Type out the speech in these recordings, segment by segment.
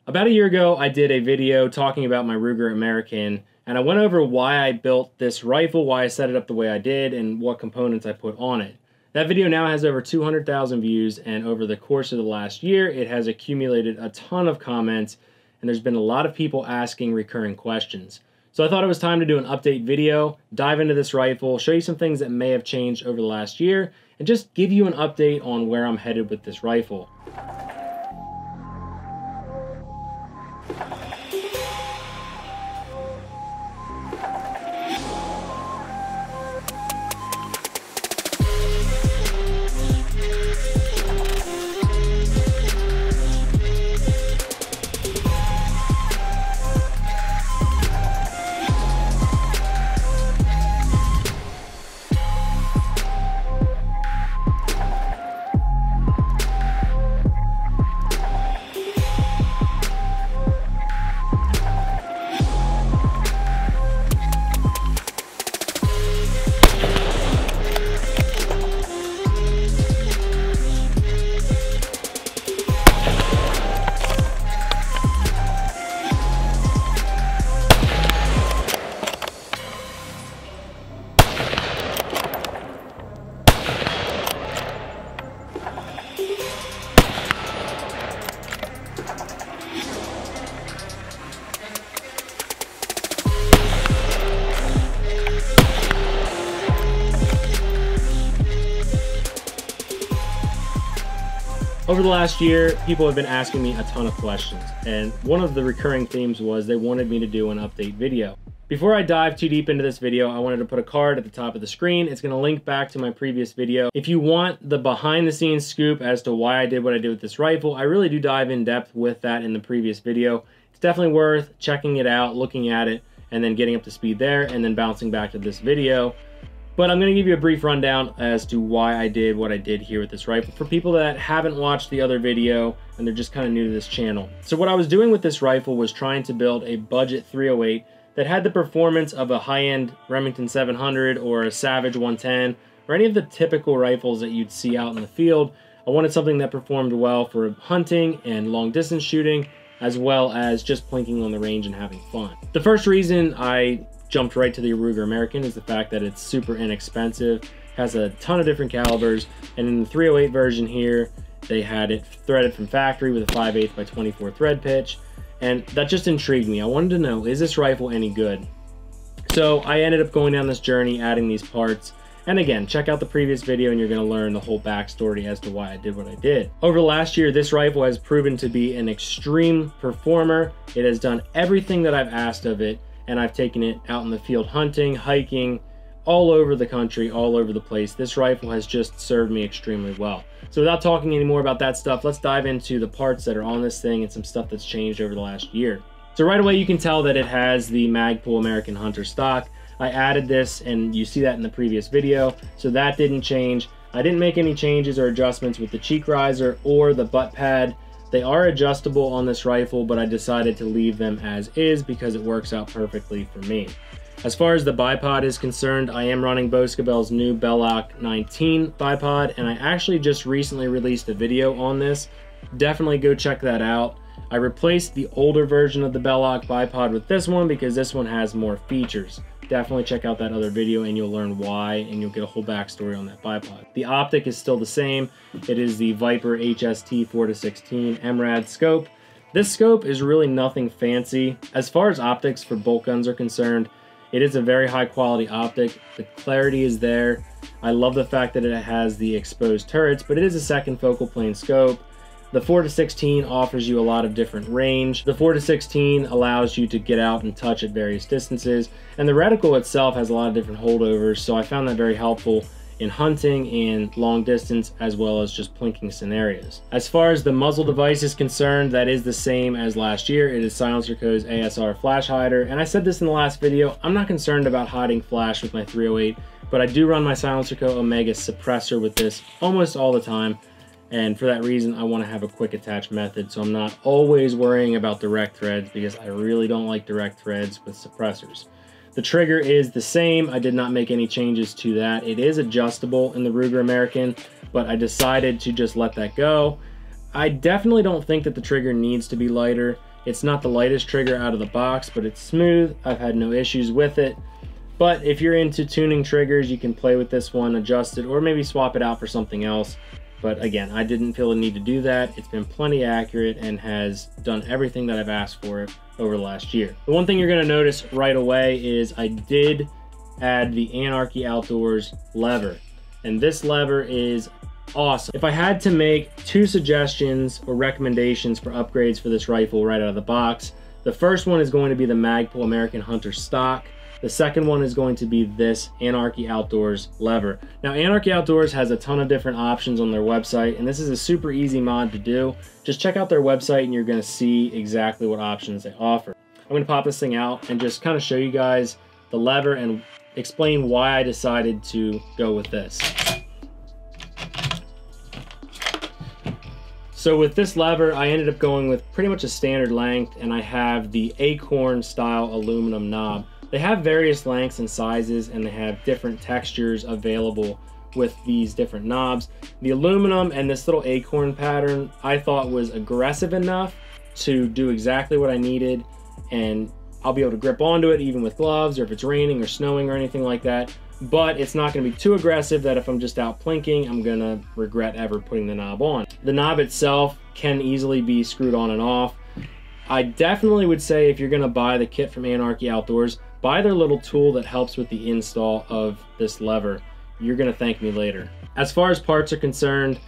About a year ago, I did a video talking about my Ruger American, and I went over why I built this rifle, why I set it up the way I did, and what components I put on it. That video now has over 200,000 views, and over the course of the last year, it has accumulated a ton of comments, and there's been a lot of people asking recurring questions. So I thought it was time to do an update video, dive into this rifle, show you some things that may have changed over the last year, and just give you an update on where I'm headed with this rifle. Over the last year, people have been asking me a ton of questions, and one of the recurring themes was they wanted me to do an update video. Before I dive too deep into this video, I wanted to put a card at the top of the screen. It's going to link back to my previous video. If you want the behind the scenes scoop as to why I did what I did with this rifle, I really do dive in depth with that in the previous video. It's definitely worth checking it out, looking at it, and then getting up to speed there, and then bouncing back to this video. But I'm going to give you a brief rundown as to why I did what I did here with this rifle for people that haven't watched the other video and they're just kind of new to this channel. So what I was doing with this rifle was trying to build a budget 308 that had the performance of a high-end Remington 700 or a Savage 110 or any of the typical rifles that you'd see out in the field. I wanted something that performed well for hunting and long distance shooting, as well as just plinking on the range and having fun. The first reason I jumped right to the Ruger American is the fact that it's super inexpensive, has a ton of different calibers, and in the 308 version here, they had it threaded from factory with a 5/8 by 24 thread pitch, and that just intrigued me. I wanted to know, is this rifle any good? So I ended up going down this journey, adding these parts, and again, check out the previous video and you're going to learn the whole backstory as to why I did what I did. Over the last year, this rifle has proven to be an extreme performer. It has done everything that I've asked of it, and I've taken it out in the field hunting, hiking, all over the country, all over the place. This rifle has just served me extremely well. So without talking any more about that stuff, let's dive into the parts that are on this thing and some stuff that's changed over the last year. So right away you can tell that it has the Magpul American Hunter stock. I added this and you see that in the previous video, so that didn't change. I didn't make any changes or adjustments with the cheek riser or the butt pad. They are adjustable on this rifle, but I decided to leave them as is because it works out perfectly for me. As far as the bipod is concerned, I am running Boscobel's new Belloc 19 bipod, and I actually just recently released a video on this. Definitely go check that out. I replaced the older version of the Belloc bipod with this one because this one has more features. Definitely check out that other video and you'll learn why, and you'll get a whole backstory on that bipod. The optic is still the same. It is the Viper HST 4-16 MRAD scope. This scope is really nothing fancy. As far as optics for bolt guns are concerned, it is a very high quality optic. The clarity is there. I love the fact that it has the exposed turrets, but it is a second focal plane scope. The 4-16 offers you a lot of different range. The 4-16 allows you to get out and touch at various distances, and the reticle itself has a lot of different holdovers, so I found that very helpful in hunting and long distance, as well as just plinking scenarios. As far as the muzzle device is concerned, that is the same as last year. It is Silencerco's Asr Flash Hider, and I said this in the last video, I'm not concerned about hiding flash with my 308, but I do run my Silencerco Omega Suppressor with this almost all the time. And for that reason, I want to have a quick attach method, so I'm not always worrying about direct threads because I really don't like direct threads with suppressors. The trigger is the same. I did not make any changes to that. It is adjustable in the Ruger American, but I decided to just let that go. I definitely don't think that the trigger needs to be lighter. It's not the lightest trigger out of the box, but it's smooth. I've had no issues with it. But if you're into tuning triggers, you can play with this one, adjust it, or maybe swap it out for something else. But again, I didn't feel the need to do that. It's been plenty accurate and has done everything that I've asked for it over the last year. The one thing you're gonna notice right away is I did add the Anarchy Outdoors lever. And this lever is awesome. If I had to make 2 suggestions or recommendations for upgrades for this rifle right out of the box, the first one is going to be the Magpul American Hunter stock. The second one is going to be this Anarchy Outdoors lever. Now, Anarchy Outdoors has a ton of different options on their website, and this is a super easy mod to do. Just check out their website and you're gonna see exactly what options they offer. I'm gonna pop this thing out and just kind of show you guys the lever and explain why I decided to go with this. So with this lever, I ended up going with pretty much a standard length, and I have the Acorn style aluminum knob. They have various lengths and sizes, and they have different textures available with these different knobs. The aluminum and this little acorn pattern I thought was aggressive enough to do exactly what I needed, and I'll be able to grip onto it even with gloves or if it's raining or snowing or anything like that. But it's not going to be too aggressive that if I'm just out plinking, I'm going to regret ever putting the knob on. The knob itself can easily be screwed on and off. I definitely would say if you're going to buy the kit from Anarchy Outdoors, buy their little tool that helps with the install of this lever. You're going to thank me later. As far as parts are concerned,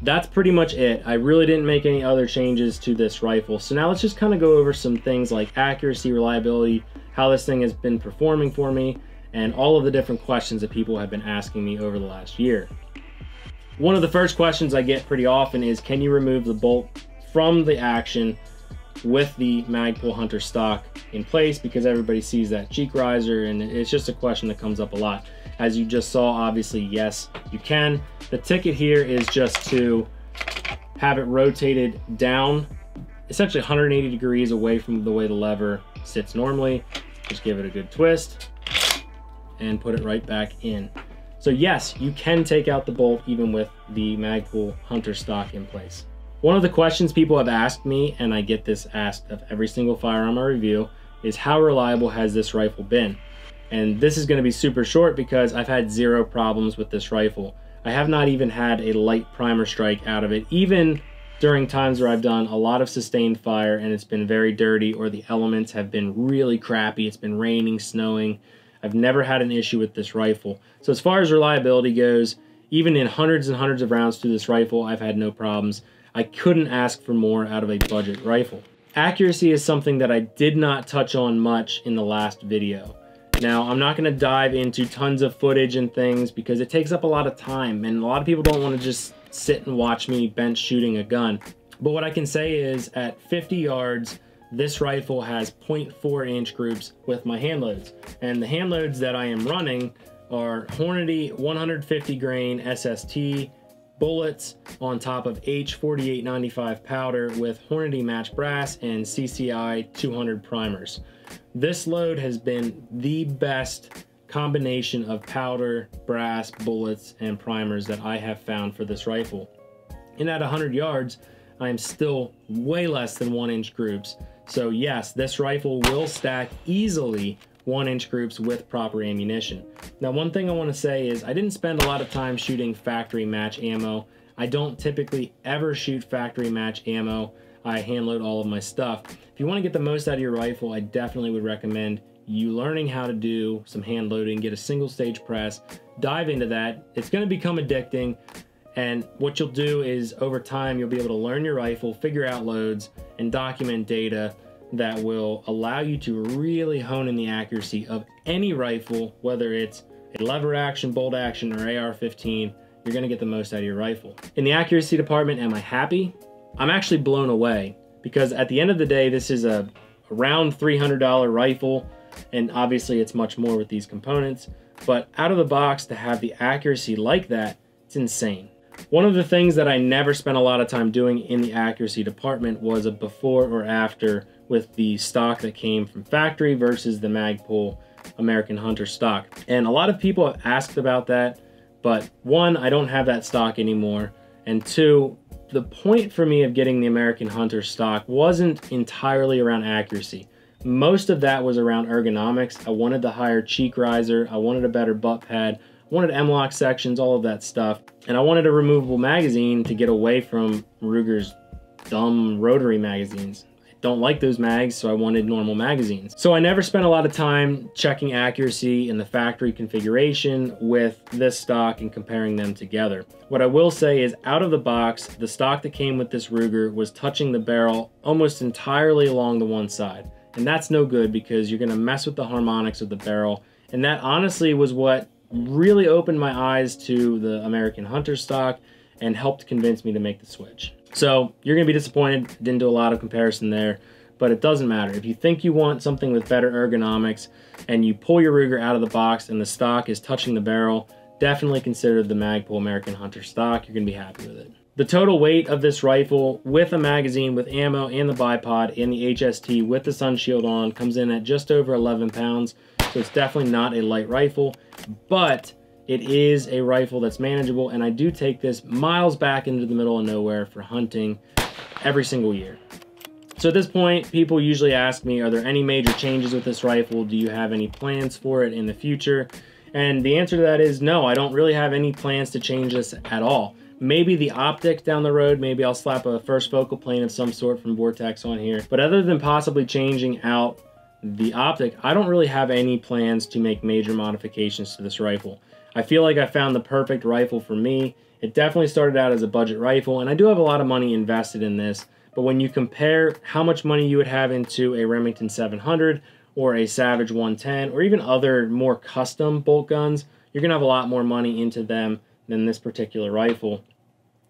that's pretty much it. I really didn't make any other changes to this rifle. So now let's just kind of go over some things like accuracy, reliability, how this thing has been performing for me, and all of the different questions that people have been asking me over the last year. One of the first questions I get pretty often is, can you remove the bolt from the action with the Magpul Hunter stock in place? Because everybody sees that cheek riser, and it's just a question that comes up a lot. As you just saw, obviously, yes, you can. The ticket here is just to have it rotated down, essentially 180 degrees away from the way the lever sits normally. Just give it a good twist and put it right back in. So yes, you can take out the bolt even with the Magpul Hunter stock in place. One of the questions people have asked me, and I get this asked of every single firearm I review, is how reliable has this rifle been? And this is going to be super short because I've had 0 problems with this rifle. I have not even had a light primer strike out of it, even during times where I've done a lot of sustained fire and it's been very dirty, or the elements have been really crappy. It's been raining, snowing. I've never had an issue with this rifle. So as far as reliability goes, even in hundreds and hundreds of rounds through this rifle, I've had no problems. I couldn't ask for more out of a budget rifle. Accuracy is something that I did not touch on much in the last video. Now, I'm not going to dive into tons of footage and things because it takes up a lot of time, and a lot of people don't want to just sit and watch me bench shooting a gun. But what I can say is at 50 yards, this rifle has 0.4 inch groups with my hand loads. And the hand loads that I am running are Hornady 150 grain SST bullets on top of H4895 powder with Hornady match brass and CCI 200 primers. This load has been the best combination of powder, brass, bullets, and primers that I have found for this rifle. And at 100 yards, I am still way less than 1 inch groups. So yes, this rifle will stack easily 1 inch groups with proper ammunition. Now, one thing I want to say is I didn't spend a lot of time shooting factory match ammo. I don't typically ever shoot factory match ammo. I hand load all of my stuff. If you want to get the most out of your rifle, I definitely would recommend you learning how to do some hand loading, get a single stage press, dive into that. It's going to become addicting. And what you'll do is over time, you'll be able to learn your rifle, figure out loads, and document data that will allow you to really hone in the accuracy of any rifle, whether it's a lever action, bolt action, or AR-15. You're going to get the most out of your rifle. In the accuracy department, am I happy? I'm actually blown away, because at the end of the day, this is a around $300 rifle, and obviously it's much more with these components, but out of the box to have the accuracy like that, it's insane. One of the things that I never spent a lot of time doing in the accuracy department was a before or after with the stock that came from factory versus the Magpul American Hunter stock. And a lot of people have asked about that, but one, I don't have that stock anymore, and two, The point for me of getting the American Hunter stock wasn't entirely around accuracy. Most of that was around ergonomics. I wanted the higher cheek riser, I wanted a better butt pad, I wanted M-lock sections, all of that stuff. And I wanted a removable magazine to get away from Ruger's dumb rotary magazines. I don't like those mags, so I wanted normal magazines. So I never spent a lot of time checking accuracy in the factory configuration with this stock and comparing them together. What I will say is, out of the box, the stock that came with this Ruger was touching the barrel almost entirely along the one side. And that's no good because you're gonna mess with the harmonics of the barrel. And that honestly was what really opened my eyes to the American Hunter stock and helped convince me to make the switch. So you're gonna be disappointed, didn't do a lot of comparison there, but it doesn't matter. If you think you want something with better ergonomics and you pull your Ruger out of the box and the stock is touching the barrel, definitely consider the Magpul American Hunter stock. You're gonna be happy with it. The total weight of this rifle with a magazine, with ammo and the bipod and the HST with the sun shield on comes in at just over 11 pounds. So it's definitely not a light rifle, but it is a rifle that's manageable, and I do take this miles back into the middle of nowhere for hunting every single year. So at this point, people usually ask me, are there any major changes with this rifle? Do you have any plans for it in the future? And the answer to that is no, I don't really have any plans to change this at all. Maybe the optic down the road, maybe I'll slap a first focal plane of some sort from Vortex on here. But other than possibly changing out the optic, I don't really have any plans to make major modifications to this rifle. I feel like I found the perfect rifle for me. It definitely started out as a budget rifle, and I do have a lot of money invested in this. But when you compare how much money you would have into a Remington 700 or a Savage 110 or even other more custom bolt guns, you're gonna have a lot more money into them than this particular rifle.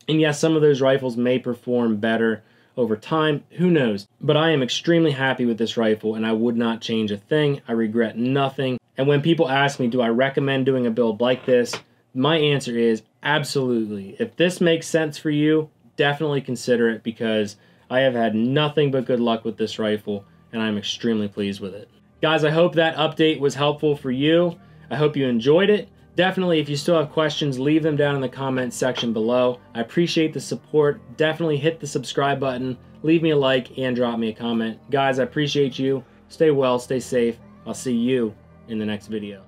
And yes, some of those rifles may perform better over time, who knows? But I am extremely happy with this rifle and I would not change a thing. I regret nothing. And when people ask me, do I recommend doing a build like this? My answer is absolutely. If this makes sense for you, definitely consider it, because I have had nothing but good luck with this rifle and I'm extremely pleased with it. Guys, I hope that update was helpful for you. I hope you enjoyed it. Definitely, if you still have questions, leave them down in the comments section below. I appreciate the support. Definitely hit the subscribe button, leave me a like, and drop me a comment. Guys, I appreciate you. Stay well, stay safe. I'll see you in the next video.